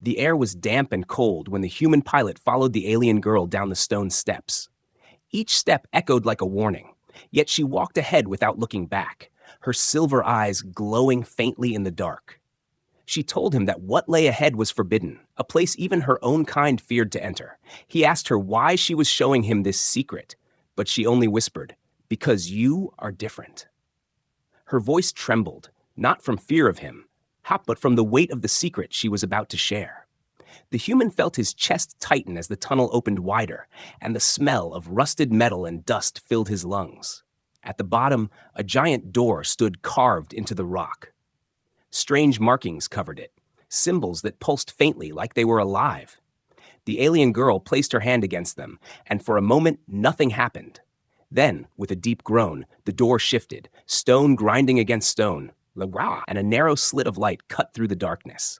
The air was damp and cold when the human pilot followed the alien girl down the stone steps. Each step echoed like a warning, yet she walked ahead without looking back, her silver eyes glowing faintly in the dark. She told him that what lay ahead was forbidden, a place even her own kind feared to enter. He asked her why she was showing him this secret, but she only whispered, "Because you are different." Her voice trembled, not from fear of him, but from the weight of the secret she was about to share. The human felt his chest tighten as the tunnel opened wider, and the smell of rusted metal and dust filled his lungs. At the bottom, a giant door stood carved into the rock. Strange markings covered it, symbols that pulsed faintly like they were alive. The alien girl placed her hand against them, and for a moment nothing happened. Then, with a deep groan, the door shifted, stone grinding against stone, and a narrow slit of light cut through the darkness.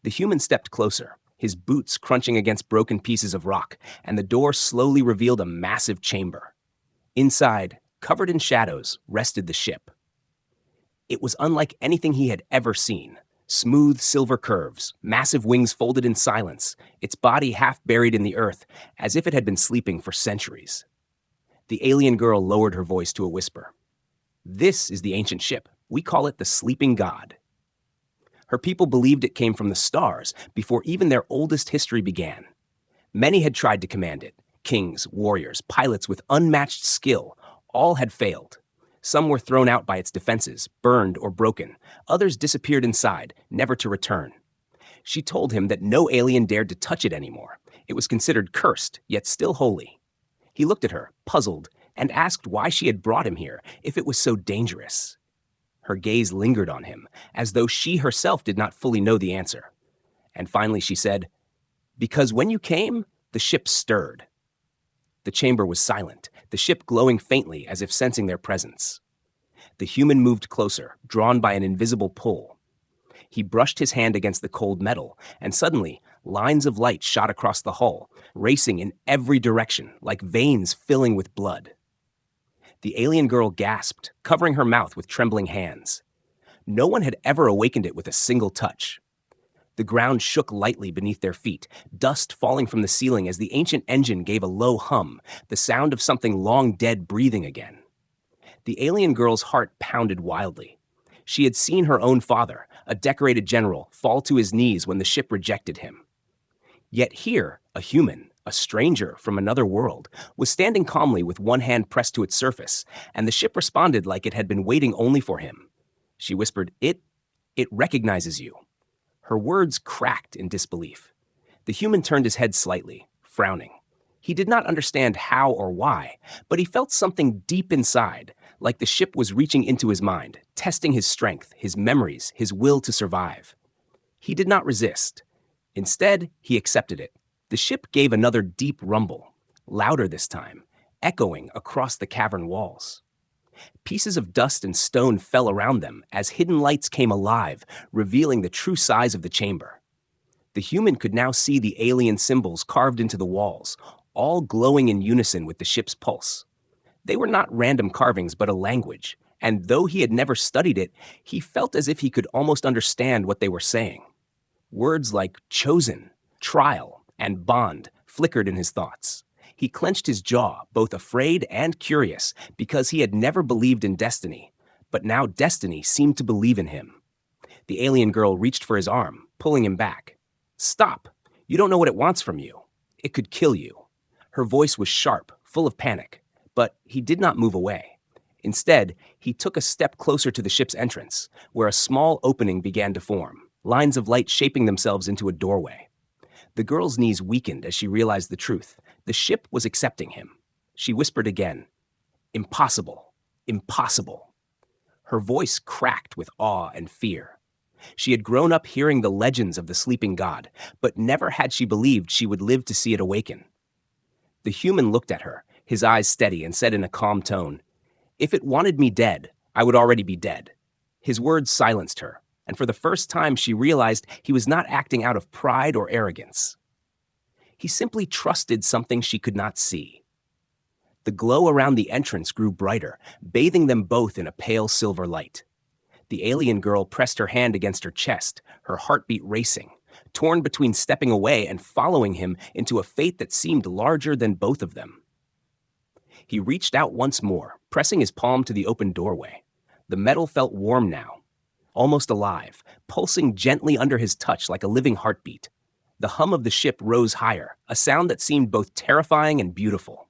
The human stepped closer, his boots crunching against broken pieces of rock, and the door slowly revealed a massive chamber. Inside, covered in shadows, rested the ship. It was unlike anything he had ever seen. Smooth silver curves, massive wings folded in silence, its body half buried in the earth, as if it had been sleeping for centuries. The alien girl lowered her voice to a whisper. "This is the ancient ship. We call it the Sleeping God." Her people believed it came from the stars before even their oldest history began. Many had tried to command it. Kings, warriors, pilots with unmatched skill, all had failed. Some were thrown out by its defenses, burned or broken. Others disappeared inside, never to return. She told him that no alien dared to touch it anymore. It was considered cursed, yet still holy. He looked at her, puzzled, and asked why she had brought him here if it was so dangerous. Her gaze lingered on him, as though she herself did not fully know the answer. And finally she said, "Because when you came, the ship stirred." The chamber was silent, the ship glowing faintly as if sensing their presence. The human moved closer, drawn by an invisible pull. He brushed his hand against the cold metal, and suddenly, lines of light shot across the hull, racing in every direction, like veins filling with blood. The alien girl gasped, covering her mouth with trembling hands. No one had ever awakened it with a single touch. The ground shook lightly beneath their feet, dust falling from the ceiling as the ancient engine gave a low hum, the sound of something long dead breathing again. The alien girl's heart pounded wildly. She had seen her own father, a decorated general, fall to his knees when the ship rejected him. Yet here, a human, a stranger from another world, was standing calmly with one hand pressed to its surface, and the ship responded like it had been waiting only for him. She whispered, It recognizes you." Her words cracked in disbelief. The human turned his head slightly, frowning. He did not understand how or why, but he felt something deep inside, like the ship was reaching into his mind, testing his strength, his memories, his will to survive. He did not resist. Instead, he accepted it. The ship gave another deep rumble, louder this time, echoing across the cavern walls. Pieces of dust and stone fell around them as hidden lights came alive, revealing the true size of the chamber. The human could now see the alien symbols carved into the walls, all glowing in unison with the ship's pulse. They were not random carvings, but a language, and though he had never studied it, he felt as if he could almost understand what they were saying. Words like chosen, trial, and bond flickered in his thoughts. He clenched his jaw, both afraid and curious, because he had never believed in destiny, but now destiny seemed to believe in him. The alien girl reached for his arm, pulling him back. "Stop! You don't know what it wants from you. It could kill you." Her voice was sharp, full of panic, but he did not move away. Instead, he took a step closer to the ship's entrance, where a small opening began to form, lines of light shaping themselves into a doorway. The girl's knees weakened as she realized the truth. The ship was accepting him. She whispered again, "Impossible, impossible." Her voice cracked with awe and fear. She had grown up hearing the legends of the sleeping god, but never had she believed she would live to see it awaken. The human looked at her, his eyes steady, and said in a calm tone, "If it wanted me dead, I would already be dead." His words silenced her, and for the first time she realized he was not acting out of pride or arrogance. He simply trusted something she could not see. The glow around the entrance grew brighter, bathing them both in a pale silver light. The alien girl pressed her hand against her chest, her heartbeat racing. torn between stepping away and following him into a fate that seemed larger than both of them. He reached out once more, pressing his palm to the open doorway. The metal felt warm now, almost alive, pulsing gently under his touch like a living heartbeat. The hum of the ship rose higher, a sound that seemed both terrifying and beautiful.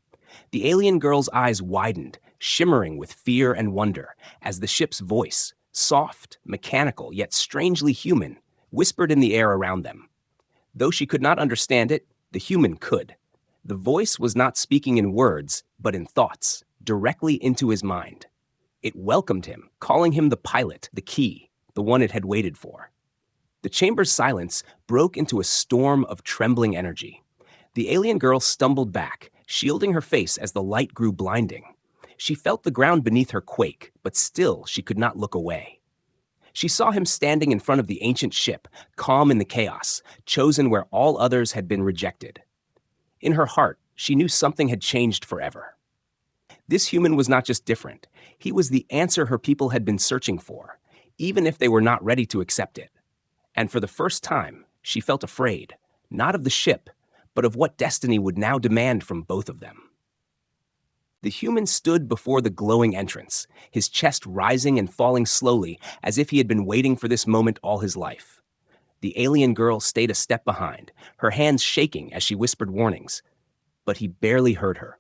The alien girl's eyes widened, shimmering with fear and wonder, as the ship's voice, soft, mechanical, yet strangely human, whispered in the air around them. Though she could not understand it, the human could. The voice was not speaking in words, but in thoughts, directly into his mind. It welcomed him, calling him the pilot, the key, the one it had waited for. The chamber's silence broke into a storm of trembling energy. The alien girl stumbled back, shielding her face as the light grew blinding. She felt the ground beneath her quake, but still she could not look away. She saw him standing in front of the ancient ship, calm in the chaos, chosen where all others had been rejected. In her heart, she knew something had changed forever. This human was not just different. He was the answer her people had been searching for, even if they were not ready to accept it. And for the first time, she felt afraid, not of the ship, but of what destiny would now demand from both of them. The human stood before the glowing entrance, his chest rising and falling slowly as if he had been waiting for this moment all his life. The alien girl stayed a step behind, her hands shaking as she whispered warnings, but he barely heard her.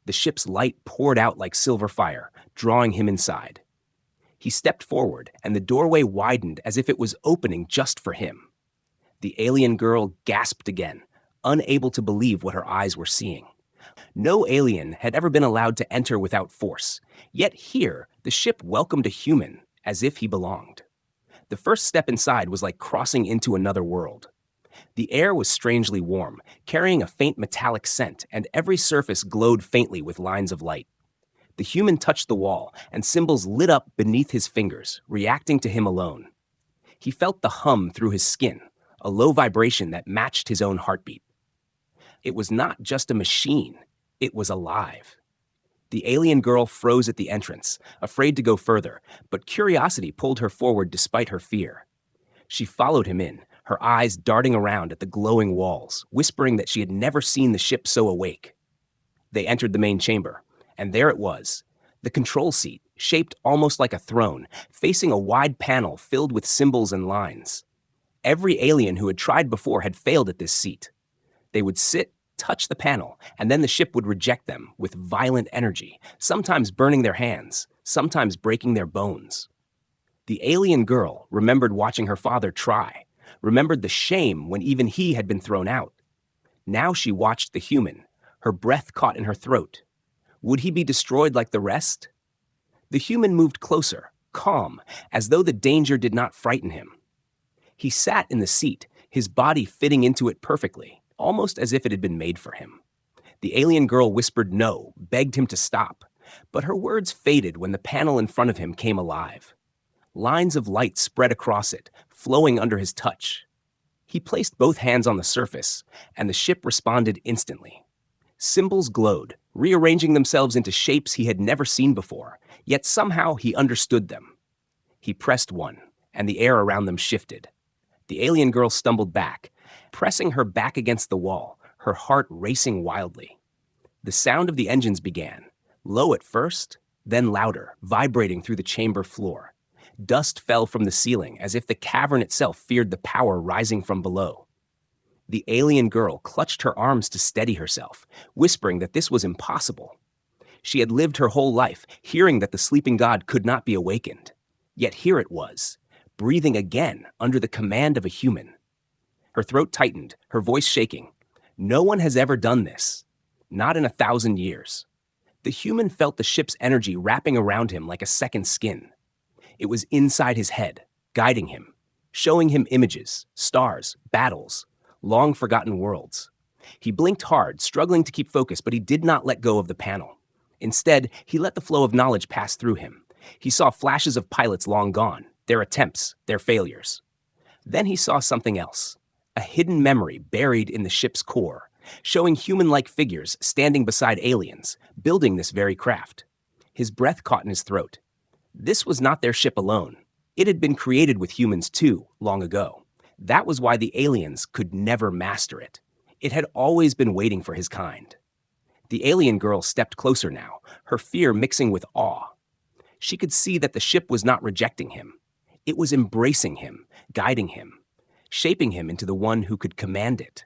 The ship's light poured out like silver fire, drawing him inside. He stepped forward, and the doorway widened as if it was opening just for him. The alien girl gasped again, unable to believe what her eyes were seeing. No alien had ever been allowed to enter without force, yet here the ship welcomed a human as if he belonged. The first step inside was like crossing into another world. The air was strangely warm, carrying a faint metallic scent, and every surface glowed faintly with lines of light. The human touched the wall, and symbols lit up beneath his fingers, reacting to him alone. He felt the hum through his skin, a low vibration that matched his own heartbeat. It was not just a machine, it was alive. The alien girl froze at the entrance, afraid to go further, but curiosity pulled her forward despite her fear. She followed him in, her eyes darting around at the glowing walls, whispering that she had never seen the ship so awake. They entered the main chamber, and there it was, the control seat, shaped almost like a throne, facing a wide panel filled with symbols and lines. Every alien who had tried before had failed at this seat. They would sit, touch the panel, and then the ship would reject them with violent energy, sometimes burning their hands, sometimes breaking their bones. The alien girl remembered watching her father try, remembered the shame when even he had been thrown out. Now she watched the human, her breath caught in her throat. Would he be destroyed like the rest? The human moved closer, calm, as though the danger did not frighten him. He sat in the seat, his body fitting into it perfectly, almost as if it had been made for him. The alien girl whispered no, begged him to stop, but her words faded when the panel in front of him came alive. Lines of light spread across it, flowing under his touch. He placed both hands on the surface, and the ship responded instantly. Symbols glowed, rearranging themselves into shapes he had never seen before, yet somehow he understood them. He pressed one, and the air around them shifted. The alien girl stumbled back, pressing her back against the wall, her heart racing wildly. The sound of the engines began, low at first, then louder, vibrating through the chamber floor. Dust fell from the ceiling as if the cavern itself feared the power rising from below. The alien girl clutched her arms to steady herself, whispering that this was impossible. She had lived her whole life, hearing that the sleeping god could not be awakened. Yet here it was, breathing again under the command of a human. Her throat tightened, her voice shaking. No one has ever done this. Not in 1,000 years. The human felt the ship's energy wrapping around him like a second skin. It was inside his head, guiding him, showing him images, stars, battles, long-forgotten worlds. He blinked hard, struggling to keep focus, but he did not let go of the panel. Instead, he let the flow of knowledge pass through him. He saw flashes of pilots long gone, their attempts, their failures. Then he saw something else, a hidden memory buried in the ship's core, showing human-like figures standing beside aliens, building this very craft. His breath caught in his throat. This was not their ship alone. It had been created with humans too, long ago. That was why the aliens could never master it. It had always been waiting for his kind. The alien girl stepped closer now, her fear mixing with awe. She could see that the ship was not rejecting him. It was embracing him, guiding him, shaping him into the one who could command it.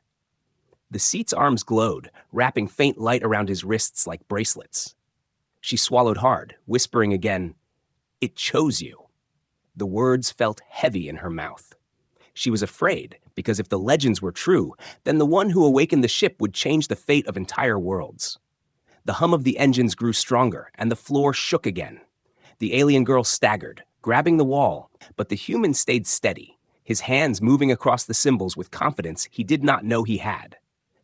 The seat's arms glowed, wrapping faint light around his wrists like bracelets. She swallowed hard, whispering again, "It chose you." The words felt heavy in her mouth. She was afraid, because if the legends were true, then the one who awakened the ship would change the fate of entire worlds. The hum of the engines grew stronger, and the floor shook again. The alien girl staggered, grabbing the wall, but the human stayed steady, his hands moving across the symbols with confidence he did not know he had.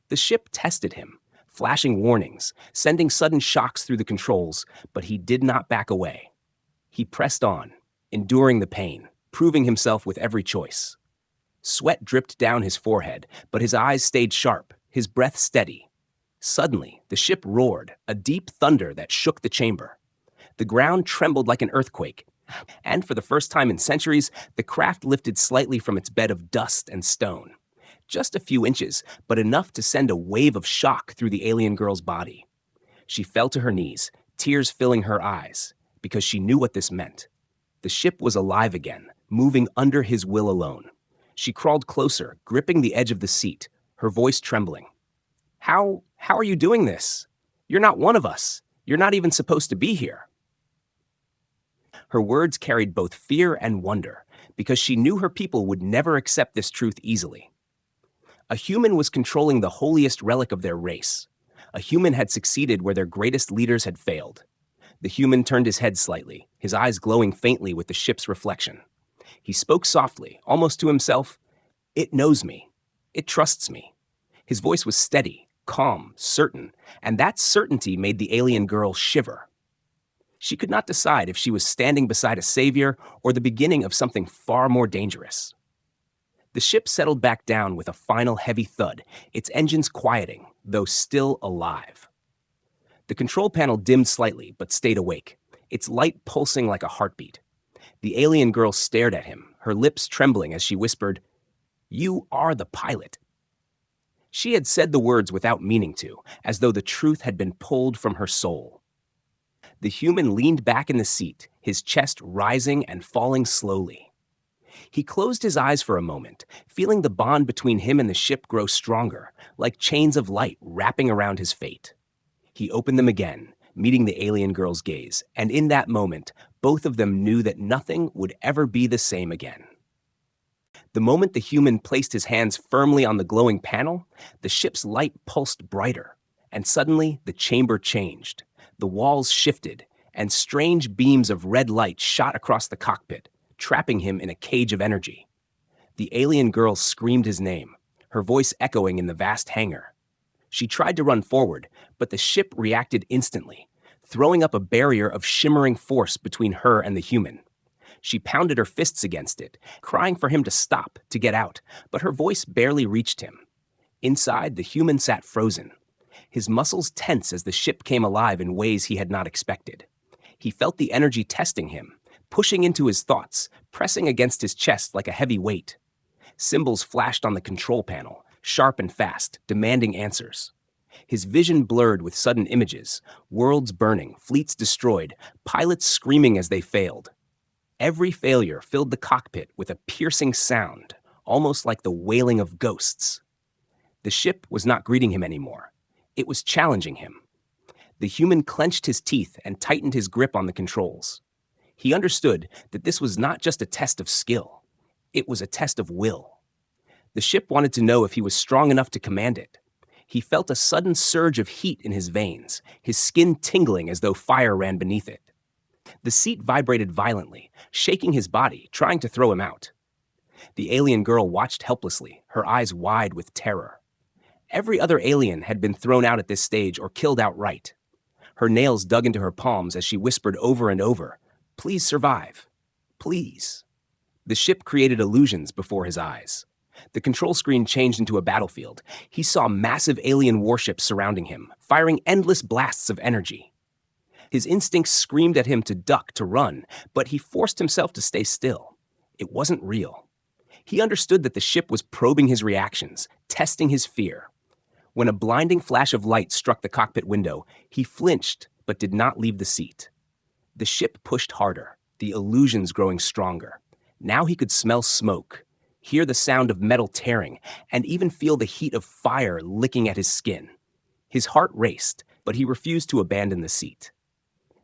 The ship tested him, flashing warnings, sending sudden shocks through the controls, but he did not back away. He pressed on, enduring the pain, proving himself with every choice. Sweat dripped down his forehead, but his eyes stayed sharp, his breath steady. Suddenly, the ship roared, a deep thunder that shook the chamber. The ground trembled like an earthquake, and for the first time in centuries, the craft lifted slightly from its bed of dust and stone. Just a few inches, but enough to send a wave of shock through the alien girl's body. She fell to her knees, tears filling her eyes, because she knew what this meant. The ship was alive again, moving under his will alone. She crawled closer, gripping the edge of the seat, her voice trembling. How are you doing this? You're not one of us. You're not even supposed to be here." Her words carried both fear and wonder, because she knew her people would never accept this truth easily. A human was controlling the holiest relic of their race. A human had succeeded where their greatest leaders had failed. The human turned his head slightly, his eyes glowing faintly with the ship's reflection. He spoke softly, almost to himself. "It knows me. It trusts me." His voice was steady, calm, certain, and that certainty made the alien girl shiver. She could not decide if she was standing beside a savior or the beginning of something far more dangerous. The ship settled back down with a final heavy thud, its engines quieting, though still alive. The control panel dimmed slightly, but stayed awake, its light pulsing like a heartbeat. The alien girl stared at him, her lips trembling as she whispered, "You are the pilot." She had said the words without meaning to, as though the truth had been pulled from her soul. The human leaned back in the seat, his chest rising and falling slowly. He closed his eyes for a moment, feeling the bond between him and the ship grow stronger, like chains of light wrapping around his fate. He opened them again, meeting the alien girl's gaze, and in that moment, both of them knew that nothing would ever be the same again. The moment the human placed his hands firmly on the glowing panel, the ship's light pulsed brighter, and suddenly the chamber changed. The walls shifted, and strange beams of red light shot across the cockpit, trapping him in a cage of energy. The alien girl screamed his name, her voice echoing in the vast hangar. She tried to run forward, but the ship reacted instantly, throwing up a barrier of shimmering force between her and the human. She pounded her fists against it, crying for him to stop, to get out, but her voice barely reached him. Inside, the human sat frozen, his muscles tense as the ship came alive in ways he had not expected. He felt the energy testing him, pushing into his thoughts, pressing against his chest like a heavy weight. Symbols flashed on the control panel, sharp and fast, demanding answers. His vision blurred with sudden images, worlds burning, fleets destroyed, pilots screaming as they failed. Every failure filled the cockpit with a piercing sound, almost like the wailing of ghosts. The ship was not greeting him anymore. It was challenging him. The human clenched his teeth and tightened his grip on the controls. He understood that this was not just a test of skill. It was a test of will. The ship wanted to know if he was strong enough to command it. He felt a sudden surge of heat in his veins, his skin tingling as though fire ran beneath it. The seat vibrated violently, shaking his body, trying to throw him out. The alien girl watched helplessly, her eyes wide with terror. Every other alien had been thrown out at this stage or killed outright. Her nails dug into her palms as she whispered over and over, "Please survive. Please." The ship created illusions before his eyes. The control screen changed into a battlefield. He saw massive alien warships surrounding him, firing endless blasts of energy. His instincts screamed at him to duck, to run, but he forced himself to stay still. It wasn't real. He understood that the ship was probing his reactions, testing his fear. When a blinding flash of light struck the cockpit window, he flinched but did not leave the seat. The ship pushed harder, the illusions growing stronger. Now he could smell smoke, hear the sound of metal tearing, and even feel the heat of fire licking at his skin. His heart raced, but he refused to abandon the seat.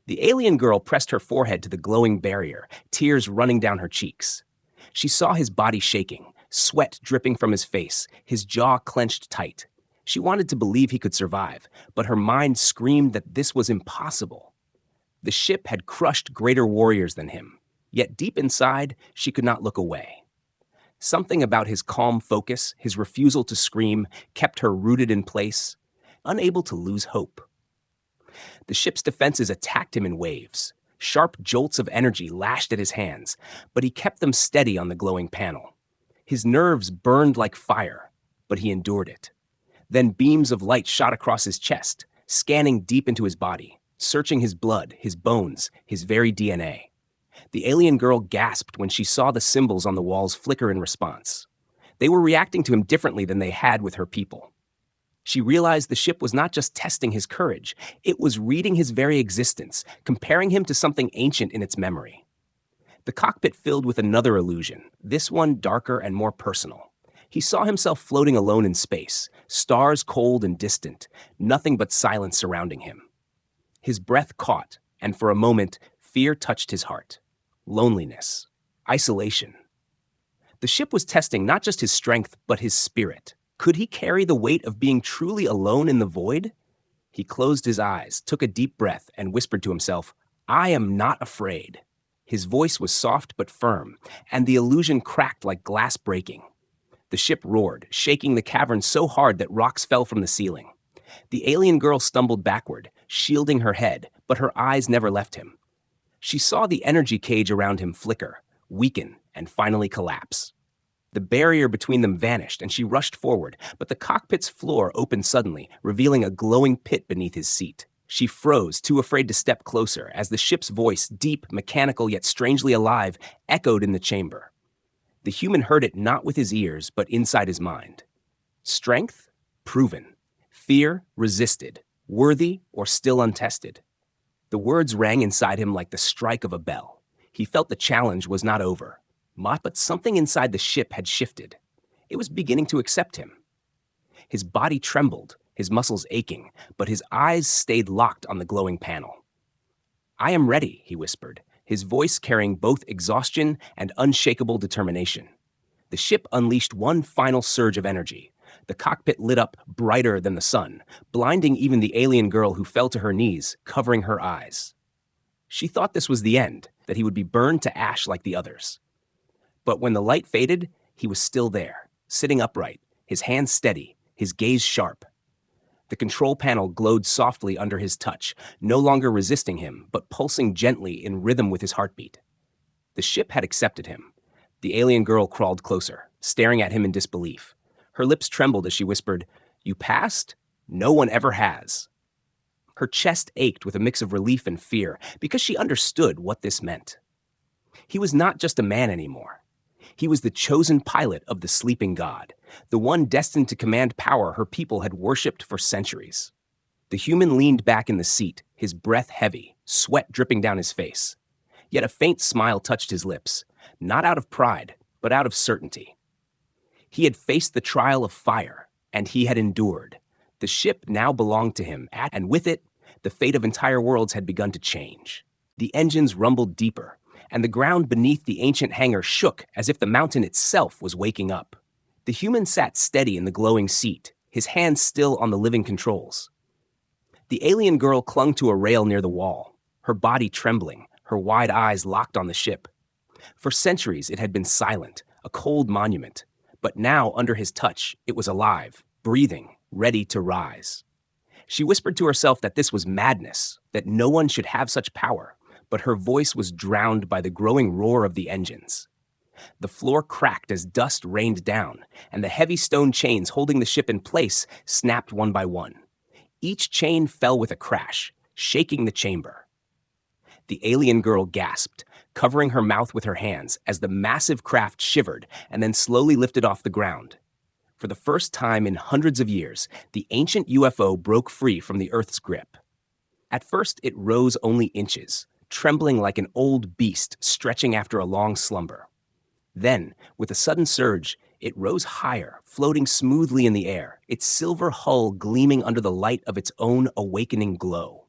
The alien girl pressed her forehead to the glowing barrier, tears running down her cheeks. She saw his body shaking, sweat dripping from his face, his jaw clenched tight. She wanted to believe he could survive, but her mind screamed that this was impossible. The ship had crushed greater warriors than him, yet deep inside, she could not look away. Something about his calm focus, his refusal to scream, kept her rooted in place, unable to lose hope. The ship's defenses attacked him in waves. Sharp jolts of energy lashed at his hands, but he kept them steady on the glowing panel. His nerves burned like fire, but he endured it. Then beams of light shot across his chest, scanning deep into his body, searching his blood, his bones, his very DNA. The alien girl gasped when she saw the symbols on the walls flicker in response. They were reacting to him differently than they had with her people. She realized the ship was not just testing his courage, it was reading his very existence, comparing him to something ancient in its memory. The cockpit filled with another illusion, this one darker and more personal. He saw himself floating alone in space, stars cold and distant, nothing but silence surrounding him. His breath caught, and for a moment, fear touched his heart. Loneliness. Isolation. The ship was testing not just his strength, but his spirit. Could he carry the weight of being truly alone in the void? He closed his eyes, took a deep breath, and whispered to himself, "I am not afraid." His voice was soft but firm, and the illusion cracked like glass breaking. The ship roared, shaking the cavern so hard that rocks fell from the ceiling. The alien girl stumbled backward, shielding her head, but her eyes never left him. She saw the energy cage around him flicker, weaken, and finally collapse. The barrier between them vanished, and she rushed forward, but the cockpit's floor opened suddenly, revealing a glowing pit beneath his seat. She froze, too afraid to step closer, as the ship's voice, deep, mechanical, yet strangely alive, echoed in the chamber. The human heard it not with his ears, but inside his mind. Strength? Proven. Fear? Resisted. Worthy or still untested. The words rang inside him like the strike of a bell. He felt the challenge was not over. But something inside the ship had shifted. It was beginning to accept him. His body trembled, his muscles aching, but his eyes stayed locked on the glowing panel. "I am ready," he whispered, his voice carrying both exhaustion and unshakable determination. The ship unleashed one final surge of energy. The cockpit lit up brighter than the sun, blinding even the alien girl who fell to her knees, covering her eyes. She thought this was the end, that he would be burned to ash like the others. But when the light faded, he was still there, sitting upright, his hands steady, his gaze sharp. The control panel glowed softly under his touch, no longer resisting him, but pulsing gently in rhythm with his heartbeat. The ship had accepted him. The alien girl crawled closer, staring at him in disbelief. Her lips trembled as she whispered, "You passed? No one ever has." Her chest ached with a mix of relief and fear, because she understood what this meant. He was not just a man anymore. He was the chosen pilot of the sleeping god, the one destined to command power her people had worshipped for centuries. The human leaned back in the seat, his breath heavy, sweat dripping down his face. Yet a faint smile touched his lips, not out of pride, but out of certainty. He had faced the trial of fire, and he had endured. The ship now belonged to him, and with it, the fate of entire worlds had begun to change. The engines rumbled deeper, and the ground beneath the ancient hangar shook as if the mountain itself was waking up. The human sat steady in the glowing seat, his hands still on the living controls. The alien girl clung to a rail near the wall, her body trembling, her wide eyes locked on the ship. For centuries it had been silent, a cold monument, but now under his touch it was alive, breathing, ready to rise. She whispered to herself that this was madness, that no one should have such power, but her voice was drowned by the growing roar of the engines. The floor cracked as dust rained down, and the heavy stone chains holding the ship in place snapped one by one. Each chain fell with a crash, shaking the chamber. The alien girl gasped, covering her mouth with her hands as the massive craft shivered and then slowly lifted off the ground. For the first time in hundreds of years, the ancient UFO broke free from the Earth's grip. At first, it rose only inches, trembling like an old beast stretching after a long slumber. Then, with a sudden surge, it rose higher, floating smoothly in the air, its silver hull gleaming under the light of its own awakening glow.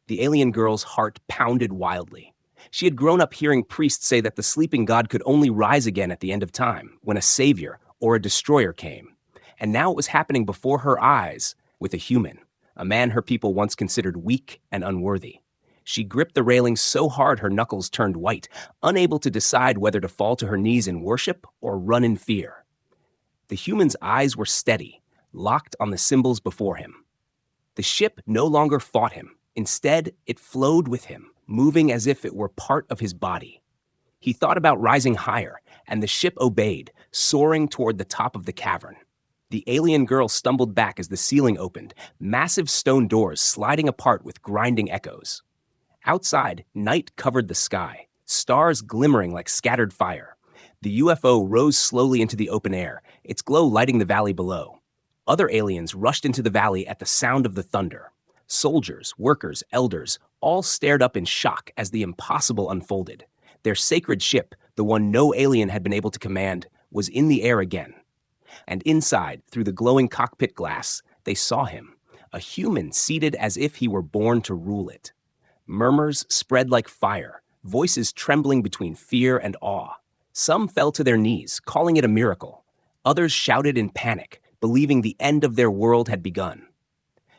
The alien girl's heart pounded wildly. She had grown up hearing priests say that the sleeping god could only rise again at the end of time, when a savior or a destroyer came. And now it was happening before her eyes with a human, a man her people once considered weak and unworthy. She gripped the railing so hard her knuckles turned white, unable to decide whether to fall to her knees in worship or run in fear. The human's eyes were steady, locked on the symbols before him. The ship no longer fought him. Instead, it flowed with him, moving as if it were part of his body. He thought about rising higher, and the ship obeyed, soaring toward the top of the cavern. The alien girl stumbled back as the ceiling opened, massive stone doors sliding apart with grinding echoes. Outside, night covered the sky, stars glimmering like scattered fire. The UFO rose slowly into the open air, its glow lighting the valley below. Other aliens rushed into the valley at the sound of the thunder. Soldiers, workers, elders, all stared up in shock as the impossible unfolded. Their sacred ship, the one no alien had been able to command, was in the air again. And inside, through the glowing cockpit glass, they saw him, a human seated as if he were born to rule it. Murmurs spread like fire, voices trembling between fear and awe. Some fell to their knees, calling it a miracle. Others shouted in panic, believing the end of their world had begun.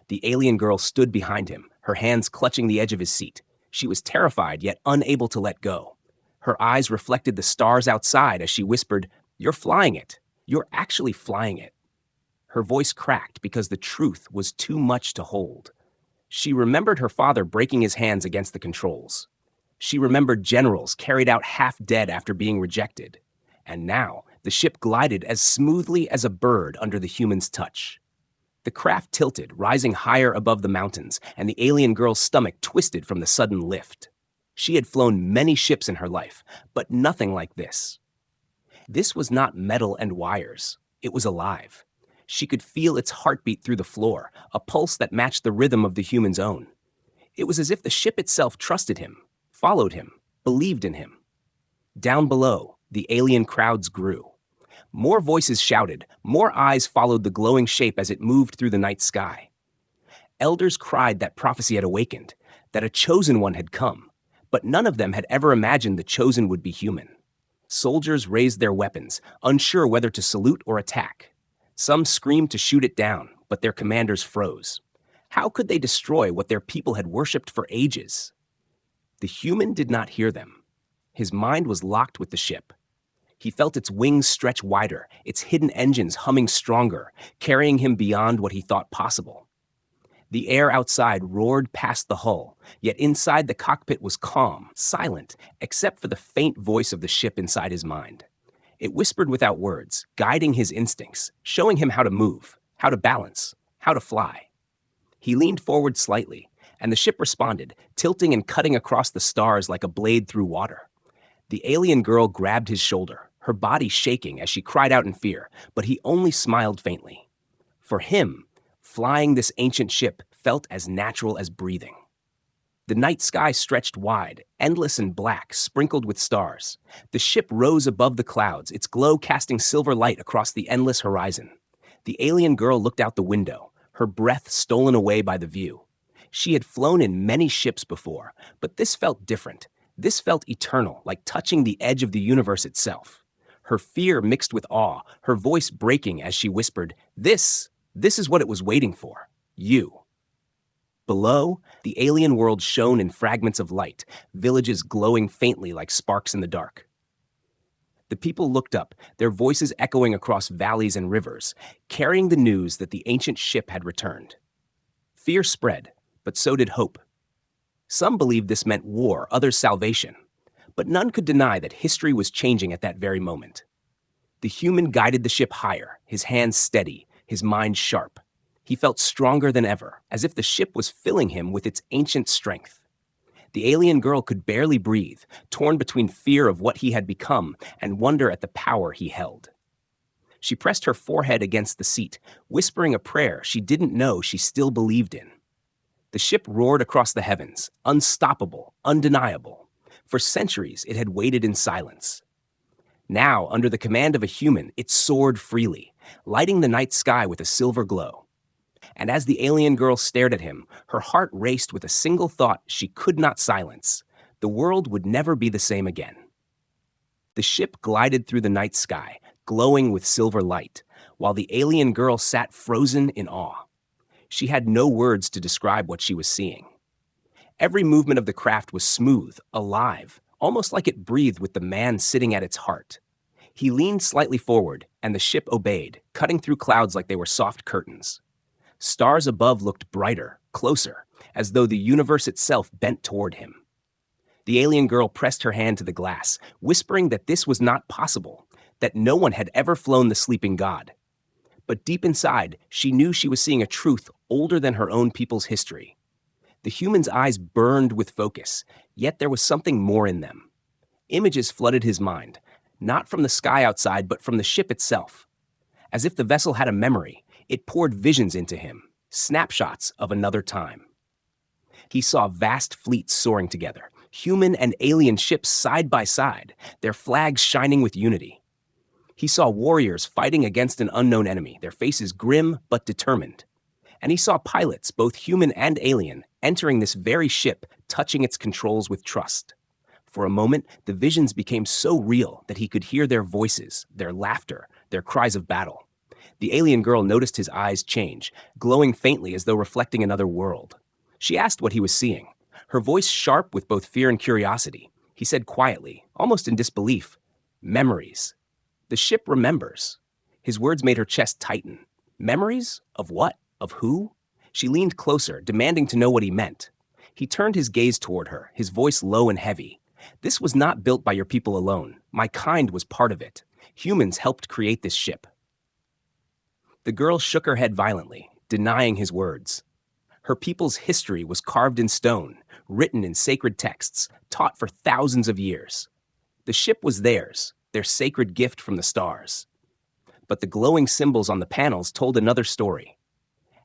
The alien girl stood behind him, her hands clutching the edge of his seat. She was terrified, yet unable to let go. Her eyes reflected the stars outside as she whispered, "You're flying it. You're actually flying it." Her voice cracked because the truth was too much to hold. She remembered her father breaking his hands against the controls. She remembered generals carried out half dead after being rejected. And now, the ship glided as smoothly as a bird under the human's touch. The craft tilted, rising higher above the mountains, and the alien girl's stomach twisted from the sudden lift. She had flown many ships in her life, but nothing like this. This was not metal and wires. It was alive. She could feel its heartbeat through the floor, a pulse that matched the rhythm of the human's own. It was as if the ship itself trusted him, followed him, believed in him. Down below, the alien crowds grew. More voices shouted, more eyes followed the glowing shape as it moved through the night sky. Elders cried that prophecy had awakened, that a chosen one had come, but none of them had ever imagined the chosen would be human. Soldiers raised their weapons, unsure whether to salute or attack. Some screamed to shoot it down, but their commanders froze. How could they destroy what their people had worshipped for ages? The human did not hear them. His mind was locked with the ship. He felt its wings stretch wider, its hidden engines humming stronger, carrying him beyond what he thought possible. The air outside roared past the hull, yet inside the cockpit was calm, silent, except for the faint voice of the ship inside his mind. It whispered without words, guiding his instincts, showing him how to move, how to balance, how to fly. He leaned forward slightly, and the ship responded, tilting and cutting across the stars like a blade through water. The alien girl grabbed his shoulder, her body shaking as she cried out in fear, but he only smiled faintly. For him, flying this ancient ship felt as natural as breathing. The night sky stretched wide, endless and black, sprinkled with stars. The ship rose above the clouds, its glow casting silver light across the endless horizon. The alien girl looked out the window, her breath stolen away by the view. She had flown in many ships before, but this felt different. This felt eternal, like touching the edge of the universe itself. Her fear mixed with awe, her voice breaking as she whispered, This is what it was waiting for. You." Below, the alien world shone in fragments of light, villages glowing faintly like sparks in the dark. The people looked up, their voices echoing across valleys and rivers, carrying the news that the ancient ship had returned. Fear spread, but so did hope. Some believed this meant war, others salvation, but none could deny that history was changing at that very moment. The human guided the ship higher, his hands steady, his mind sharp. He felt stronger than ever, as if the ship was filling him with its ancient strength. The alien girl could barely breathe, torn between fear of what he had become and wonder at the power he held. She pressed her forehead against the seat, whispering a prayer she didn't know she still believed in. The ship roared across the heavens, unstoppable, undeniable. For centuries, it had waited in silence. Now, under the command of a human, it soared freely, lighting the night sky with a silver glow. And as the alien girl stared at him, her heart raced with a single thought she could not silence. The world would never be the same again. The ship glided through the night sky, glowing with silver light, while the alien girl sat frozen in awe. She had no words to describe what she was seeing. Every movement of the craft was smooth, alive, almost like it breathed with the man sitting at its heart. He leaned slightly forward, and the ship obeyed, cutting through clouds like they were soft curtains. Stars above looked brighter, closer, as though the universe itself bent toward him. The alien girl pressed her hand to the glass, whispering that this was not possible, that no one had ever flown the sleeping god. But deep inside, she knew she was seeing a truth older than her own people's history. The human's eyes burned with focus, yet there was something more in them. Images flooded his mind, not from the sky outside, but from the ship itself. As if the vessel had a memory, it poured visions into him, snapshots of another time. He saw vast fleets soaring together, human and alien ships side by side, their flags shining with unity. He saw warriors fighting against an unknown enemy, their faces grim but determined. And he saw pilots, both human and alien, entering this very ship, touching its controls with trust. For a moment, the visions became so real that he could hear their voices, their laughter, their cries of battle. The alien girl noticed his eyes change, glowing faintly as though reflecting another world. She asked what he was seeing, her voice sharp with both fear and curiosity. He said quietly, almost in disbelief, "Memories." The ship remembers. His words made her chest tighten. Memories? Of what? Of who? She leaned closer, demanding to know what he meant. He turned his gaze toward her, his voice low and heavy. "This was not built by your people alone. My kind was part of it. Humans helped create this ship." The girl shook her head violently, denying his words. Her people's history was carved in stone, written in sacred texts, taught for thousands of years. The ship was theirs, their sacred gift from the stars. But the glowing symbols on the panels told another story.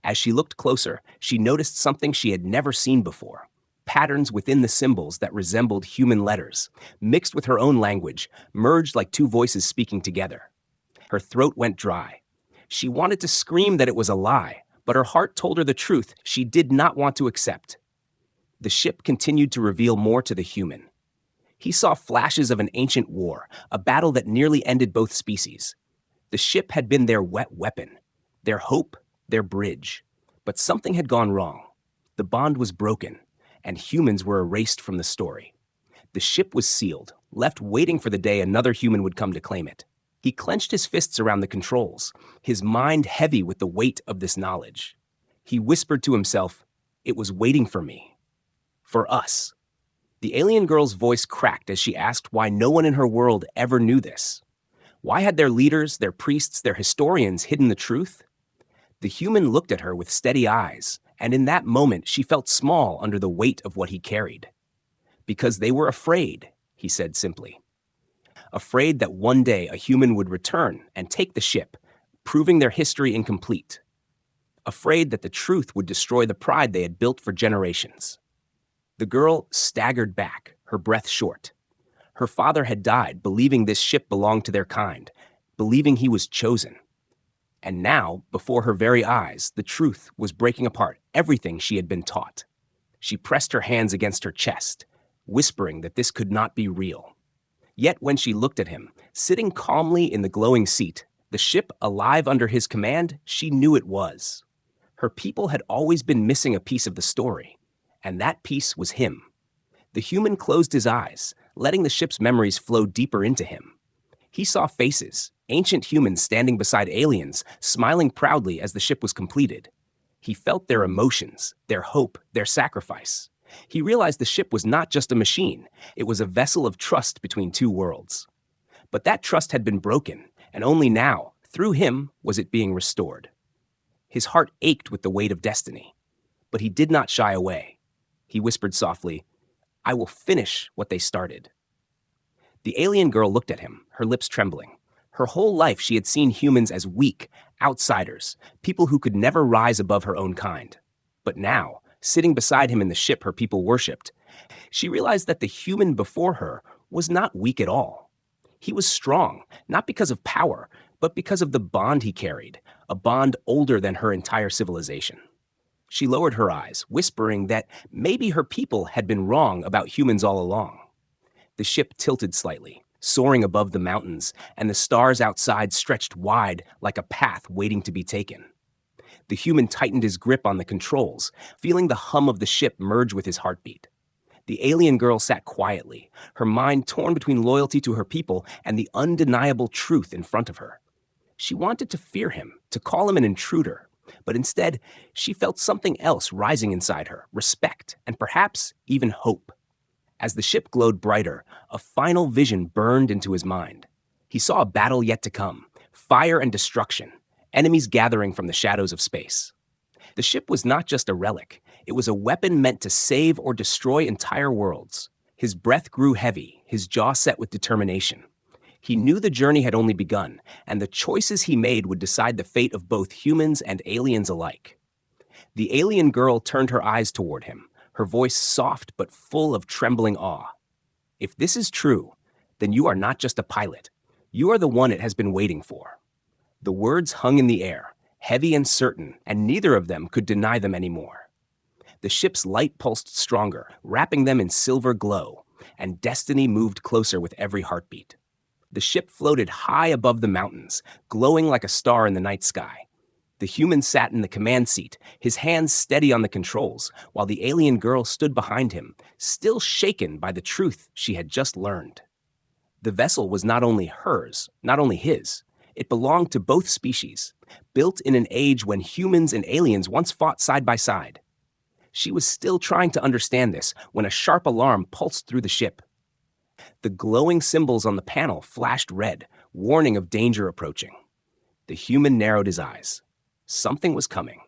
As she looked closer, she noticed something she had never seen before. Patterns within the symbols that resembled human letters, mixed with her own language, merged like two voices speaking together. Her throat went dry. She wanted to scream that it was a lie, but her heart told her the truth she did not want to accept. The ship continued to reveal more to the human. He saw flashes of an ancient war, a battle that nearly ended both species. The ship had been their wet weapon, their hope, their bridge. But something had gone wrong. The bond was broken, and humans were erased from the story. The ship was sealed, left waiting for the day another human would come to claim it. He clenched his fists around the controls, his mind heavy with the weight of this knowledge. He whispered to himself, "It was waiting for me. For us." The alien girl's voice cracked as she asked why no one in her world ever knew this. Why had their leaders, their priests, their historians hidden the truth? The human looked at her with steady eyes, and in that moment she felt small under the weight of what he carried. "Because they were afraid," he said simply. Afraid that one day a human would return and take the ship, proving their history incomplete. Afraid that the truth would destroy the pride they had built for generations. The girl staggered back, her breath short. Her father had died believing this ship belonged to their kind, believing he was chosen. And now, before her very eyes, the truth was breaking apart everything she had been taught. She pressed her hands against her chest, whispering that this could not be real. Yet when she looked at him, sitting calmly in the glowing seat, the ship alive under his command, she knew it was. Her people had always been missing a piece of the story, and that piece was him. The human closed his eyes, letting the ship's memories flow deeper into him. He saw faces, ancient humans standing beside aliens, smiling proudly as the ship was completed. He felt their emotions, their hope, their sacrifice. He realized the ship was not just a machine, it was a vessel of trust between two worlds. But that trust had been broken, and only now, through him, was it being restored. His heart ached with the weight of destiny, but he did not shy away. He whispered softly, I will finish what they started. The alien girl looked at him, her lips trembling. Her whole life she had seen humans as weak, outsiders, people who could never rise above her own kind. But now, sitting beside him in the ship her people worshipped, she realized that the human before her was not weak at all. He was strong, not because of power, but because of the bond he carried, a bond older than her entire civilization. She lowered her eyes, whispering that maybe her people had been wrong about humans all along. The ship tilted slightly, soaring above the mountains, and the stars outside stretched wide like a path waiting to be taken. The human tightened his grip on the controls, feeling the hum of the ship merge with his heartbeat. The alien girl sat quietly, her mind torn between loyalty to her people and the undeniable truth in front of her. She wanted to fear him, to call him an intruder, but instead, she felt something else rising inside her, respect, and perhaps even hope. As the ship glowed brighter, a final vision burned into his mind. He saw a battle yet to come, fire and destruction, enemies gathering from the shadows of space. The ship was not just a relic, it was a weapon meant to save or destroy entire worlds. His breath grew heavy, his jaw set with determination. He knew the journey had only begun, and the choices he made would decide the fate of both humans and aliens alike. The alien girl turned her eyes toward him, her voice soft but full of trembling awe. If this is true, then you are not just a pilot. You are the one it has been waiting for. The words hung in the air, heavy and certain, and neither of them could deny them anymore. The ship's light pulsed stronger, wrapping them in silver glow, and destiny moved closer with every heartbeat. The ship floated high above the mountains, glowing like a star in the night sky. The human sat in the command seat, his hands steady on the controls, while the alien girl stood behind him, still shaken by the truth she had just learned. The vessel was not only hers, not only his. It belonged to both species, built in an age when humans and aliens once fought side by side. She was still trying to understand this when a sharp alarm pulsed through the ship. The glowing symbols on the panel flashed red, warning of danger approaching. The human narrowed his eyes. Something was coming.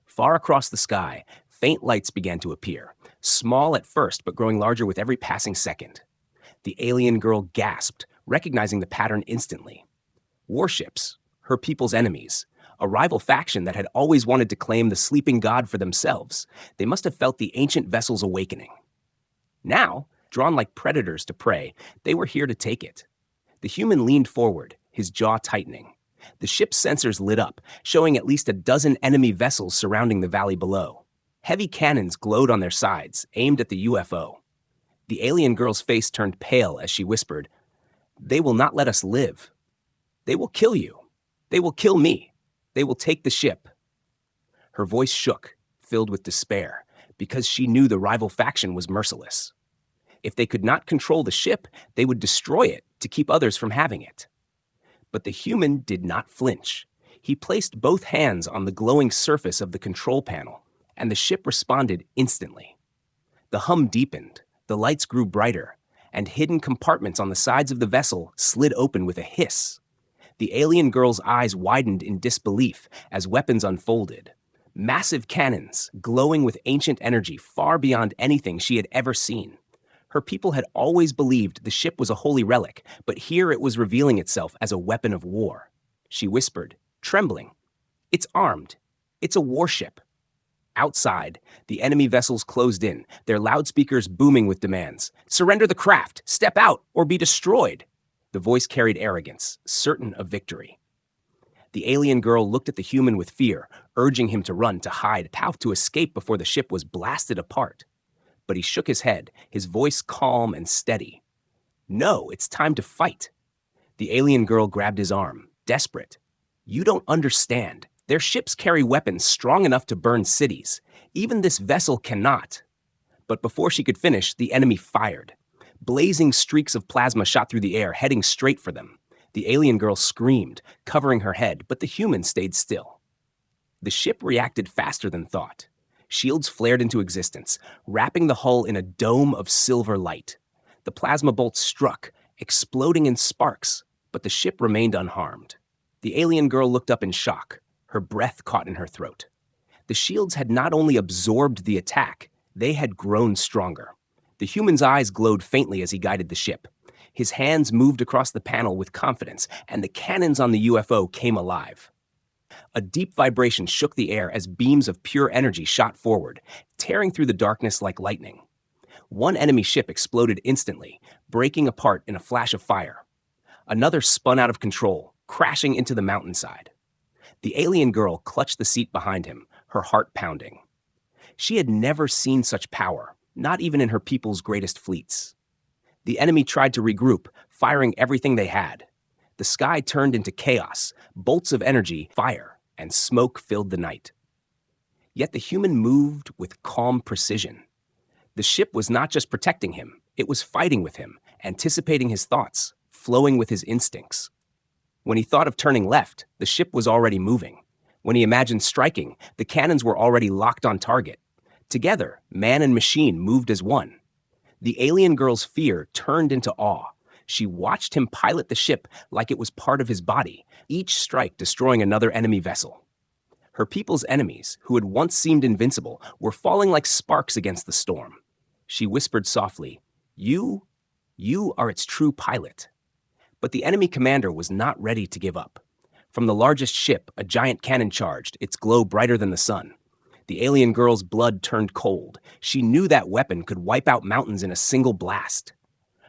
Far across the sky, faint lights began to appear, small at first but growing larger with every passing second. The alien girl gasped, recognizing the pattern instantly. Warships, her people's enemies, a rival faction that had always wanted to claim the sleeping god for themselves. They must have felt the ancient vessel's awakening. Now, drawn like predators to prey, they were here to take it. The human leaned forward, his jaw tightening. The ship's sensors lit up, showing at least a dozen enemy vessels surrounding the valley below. Heavy cannons glowed on their sides, aimed at the UFO. The alien girl's face turned pale as she whispered, "They will not let us live. They will kill you. They will kill me. They will take the ship." Her voice shook, filled with despair, because she knew the rival faction was merciless. If they could not control the ship, they would destroy it to keep others from having it. But the human did not flinch. He placed both hands on the glowing surface of the control panel, and the ship responded instantly. The hum deepened, the lights grew brighter, and hidden compartments on the sides of the vessel slid open with a hiss. The alien girl's eyes widened in disbelief as weapons unfolded. Massive cannons, glowing with ancient energy far beyond anything she had ever seen. Her people had always believed the ship was a holy relic, but here it was revealing itself as a weapon of war. She whispered, trembling, "It's armed. It's a warship." Outside, the enemy vessels closed in, their loudspeakers booming with demands. "Surrender the craft! Step out, or be destroyed!" The voice carried arrogance, certain of victory. The alien girl looked at the human with fear, urging him to run, to hide, to escape before the ship was blasted apart. But he shook his head, his voice calm and steady. "No, it's time to fight." The alien girl grabbed his arm, desperate. "You don't understand. Their ships carry weapons strong enough to burn cities. Even this vessel cannot." But before she could finish, the enemy fired. Blazing streaks of plasma shot through the air, heading straight for them. The alien girl screamed, covering her head, but the human stayed still. The ship reacted faster than thought. Shields flared into existence, wrapping the hull in a dome of silver light. The plasma bolts struck, exploding in sparks, but the ship remained unharmed. The alien girl looked up in shock, her breath caught in her throat. The shields had not only absorbed the attack, they had grown stronger. The human's eyes glowed faintly as he guided the ship. His hands moved across the panel with confidence, and the cannons on the UFO came alive. A deep vibration shook the air as beams of pure energy shot forward, tearing through the darkness like lightning. One enemy ship exploded instantly, breaking apart in a flash of fire. Another spun out of control, crashing into the mountainside. The alien girl clutched the seat behind him, her heart pounding. She had never seen such power, not even in her people's greatest fleets. The enemy tried to regroup, firing everything they had. The sky turned into chaos, bolts of energy, fire, and smoke filled the night. Yet the human moved with calm precision. The ship was not just protecting him, it was fighting with him, anticipating his thoughts, flowing with his instincts. When he thought of turning left, the ship was already moving. When he imagined striking, the cannons were already locked on target. Together, man and machine moved as one. The alien girl's fear turned into awe. She watched him pilot the ship like it was part of his body, each strike destroying another enemy vessel. Her people's enemies, who had once seemed invincible, were falling like sparks against the storm. She whispered softly, You are its true pilot." But the enemy commander was not ready to give up. From the largest ship, a giant cannon charged, its glow brighter than the sun. The alien girl's blood turned cold. She knew that weapon could wipe out mountains in a single blast.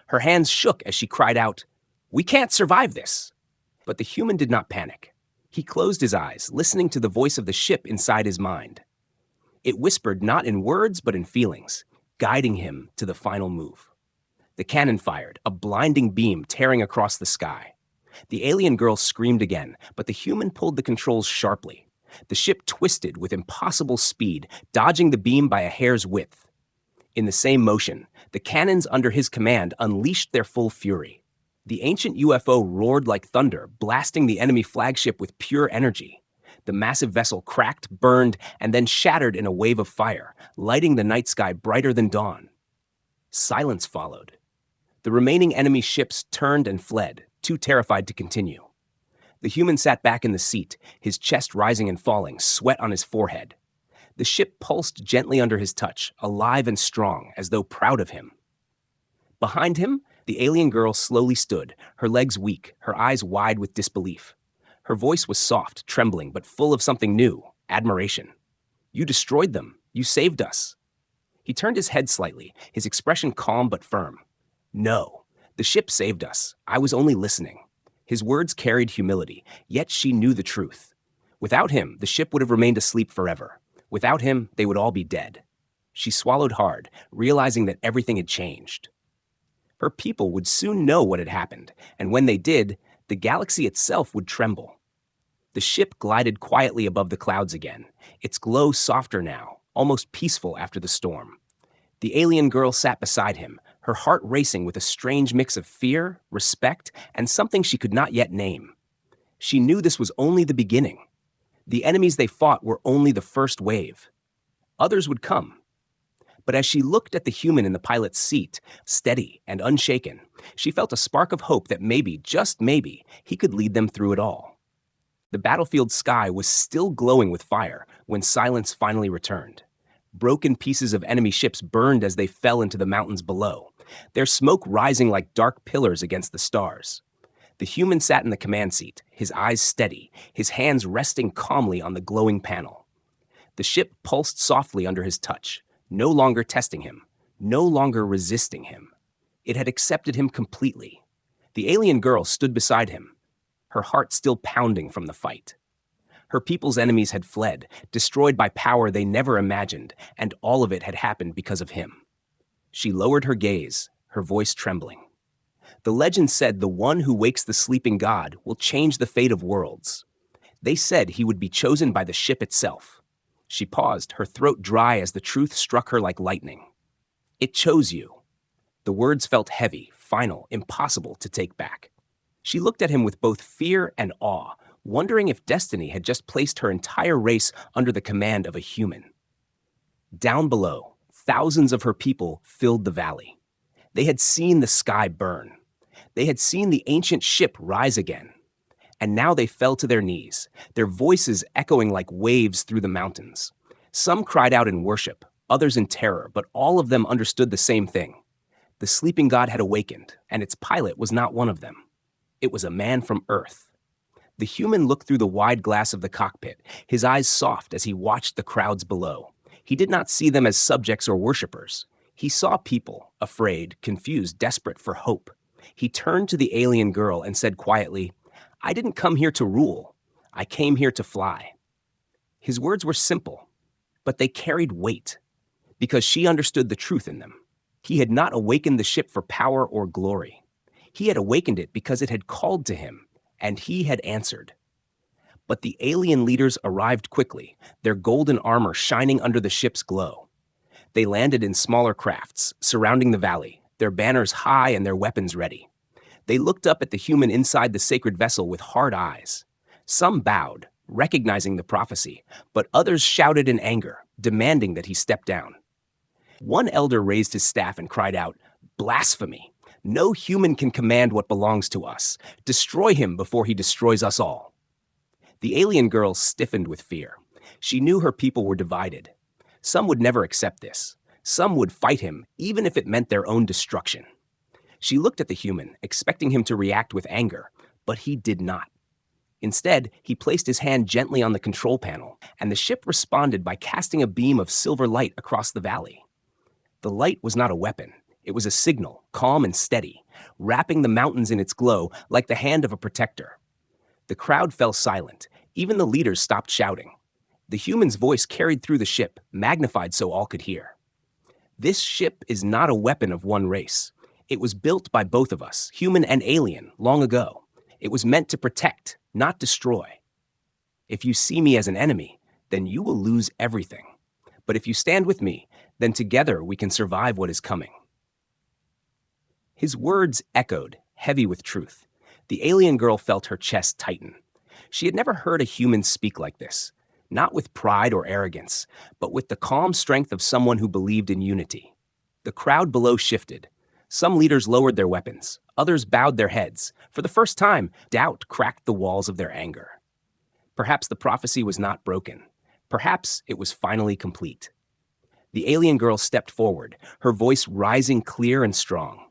Her hands shook as she cried out, "We can't survive this!" But the human did not panic. He closed his eyes, listening to the voice of the ship inside his mind. It whispered not in words but in feelings, guiding him to the final move. The cannon fired, a blinding beam tearing across the sky. The alien girl screamed again, but the human pulled the controls sharply. The ship twisted with impossible speed, dodging the beam by a hair's width. In the same motion, the cannons under his command unleashed their full fury. The ancient UFO roared like thunder, blasting the enemy flagship with pure energy. The massive vessel cracked, burned, and then shattered in a wave of fire, lighting the night sky brighter than dawn. Silence followed. The remaining enemy ships turned and fled, too terrified to continue. The human sat back in the seat, his chest rising and falling, sweat on his forehead. The ship pulsed gently under his touch, alive and strong, as though proud of him. Behind him, the alien girl slowly stood, her legs weak, her eyes wide with disbelief. Her voice was soft, trembling, but full of something new, admiration. "You destroyed them. You saved us." He turned his head slightly, his expression calm but firm. "No, the ship saved us. I was only listening." His words carried humility, yet she knew the truth. Without him, the ship would have remained asleep forever. Without him, they would all be dead. She swallowed hard, realizing that everything had changed. Her people would soon know what had happened, and when they did, the galaxy itself would tremble. The ship glided quietly above the clouds again, its glow softer now, almost peaceful after the storm. The alien girl sat beside him, her heart racing with a strange mix of fear, respect, and something she could not yet name. She knew this was only the beginning. The enemies they fought were only the first wave. Others would come. But as she looked at the human in the pilot's seat, steady and unshaken, she felt a spark of hope that maybe, just maybe, he could lead them through it all. The battlefield sky was still glowing with fire when silence finally returned. Broken pieces of enemy ships burned as they fell into the mountains below, their smoke rising like dark pillars against the stars. The human sat in the command seat, his eyes steady, his hands resting calmly on the glowing panel. The ship pulsed softly under his touch, no longer testing him, no longer resisting him. It had accepted him completely. The alien girl stood beside him, her heart still pounding from the fight. Her people's enemies had fled, destroyed by power they never imagined, and all of it had happened because of him. She lowered her gaze, her voice trembling. The legend said the one who wakes the sleeping god will change the fate of worlds. They said he would be chosen by the ship itself. She paused, her throat dry as the truth struck her like lightning. "It chose you." The words felt heavy, final, impossible to take back. She looked at him with both fear and awe, wondering if destiny had just placed her entire race under the command of a human. Down below, thousands of her people filled the valley. They had seen the sky burn. They had seen the ancient ship rise again. And now they fell to their knees, their voices echoing like waves through the mountains. Some cried out in worship, others in terror, but all of them understood the same thing. The sleeping god had awakened, and its pilot was not one of them. It was a man from Earth. The human looked through the wide glass of the cockpit, his eyes soft as he watched the crowds below. He did not see them as subjects or worshippers. He saw people, afraid, confused, desperate for hope. He turned to the alien girl and said quietly, "I didn't come here to rule. I came here to fly." His words were simple, but they carried weight, because she understood the truth in them. He had not awakened the ship for power or glory. He had awakened it because it had called to him, and he had answered. But the alien leaders arrived quickly, their golden armor shining under the ship's glow. They landed in smaller crafts, surrounding the valley, their banners high and their weapons ready. They looked up at the human inside the sacred vessel with hard eyes. Some bowed, recognizing the prophecy, but others shouted in anger, demanding that he step down. One elder raised his staff and cried out, "Blasphemy! No human can command what belongs to us. Destroy him before he destroys us all." The alien girl stiffened with fear. She knew her people were divided. Some would never accept this. Some would fight him, even if it meant their own destruction. She looked at the human, expecting him to react with anger, but he did not. Instead, he placed his hand gently on the control panel, and the ship responded by casting a beam of silver light across the valley. The light was not a weapon. It was a signal, calm and steady, wrapping the mountains in its glow like the hand of a protector. The crowd fell silent. Even the leaders stopped shouting. The human's voice carried through the ship, magnified so all could hear. This ship is not a weapon of one race. It was built by both of us, human and alien, long ago. It was meant to protect, not destroy. If you see me as an enemy, then you will lose everything. But if you stand with me, then together we can survive what is coming. His words echoed, heavy with truth. The alien girl felt her chest tighten. She had never heard a human speak like this, not with pride or arrogance, but with the calm strength of someone who believed in unity. The crowd below shifted. Some leaders lowered their weapons. Others bowed their heads. For the first time, doubt cracked the walls of their anger. Perhaps the prophecy was not broken. Perhaps it was finally complete. The alien girl stepped forward, her voice rising clear and strong.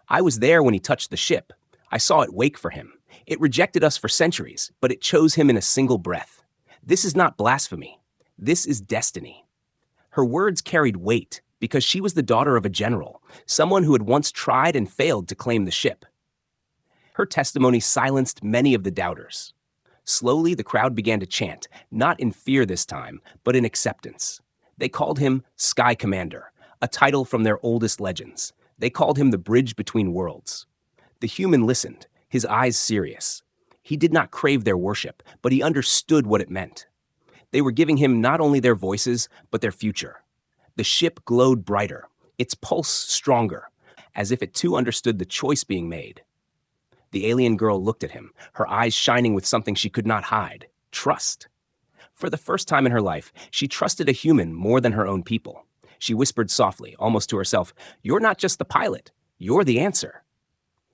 "I was there when he touched the ship. I saw it wake for him. It rejected us for centuries, but it chose him in a single breath. This is not blasphemy. This is destiny." Her words carried weight because she was the daughter of a general, someone who had once tried and failed to claim the ship. Her testimony silenced many of the doubters. Slowly, the crowd began to chant, not in fear this time, but in acceptance. They called him Sky Commander, a title from their oldest legends. They called him the bridge between worlds. The human listened, his eyes serious. He did not crave their worship, but he understood what it meant. They were giving him not only their voices, but their future. The ship glowed brighter, its pulse stronger, as if it too understood the choice being made. The alien girl looked at him, her eyes shining with something she could not hide, trust. For the first time in her life, she trusted a human more than her own people. She whispered softly, almost to herself, "You're not just the pilot, you're the answer."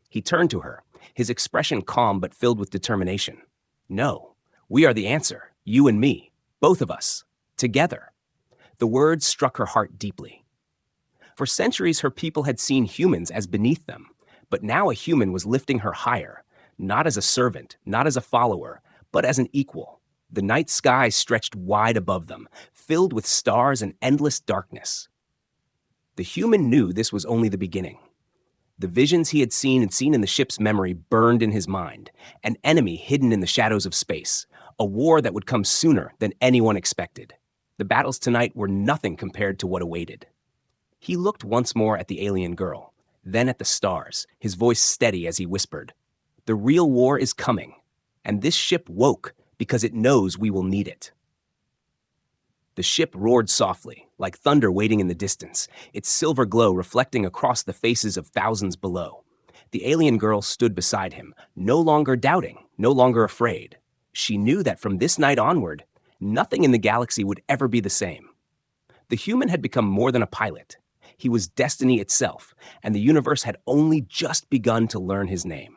He turned to her, his expression calm but filled with determination. "No, we are the answer, you and me, both of us, together." The words struck her heart deeply. For centuries, her people had seen humans as beneath them, but now a human was lifting her higher, not as a servant, not as a follower, but as an equal. The night sky stretched wide above them, filled with stars and endless darkness. The human knew this was only the beginning. The visions he had seen in the ship's memory burned in his mind, an enemy hidden in the shadows of space, a war that would come sooner than anyone expected. The battles tonight were nothing compared to what awaited. He looked once more at the alien girl, then at the stars, his voice steady as he whispered, "The real war is coming, and this ship woke because it knows we will need it." The ship roared softly, like thunder waiting in the distance, its silver glow reflecting across the faces of thousands below. The alien girl stood beside him, no longer doubting, no longer afraid. She knew that from this night onward, nothing in the galaxy would ever be the same. The human had become more than a pilot. He was destiny itself, and the universe had only just begun to learn his name.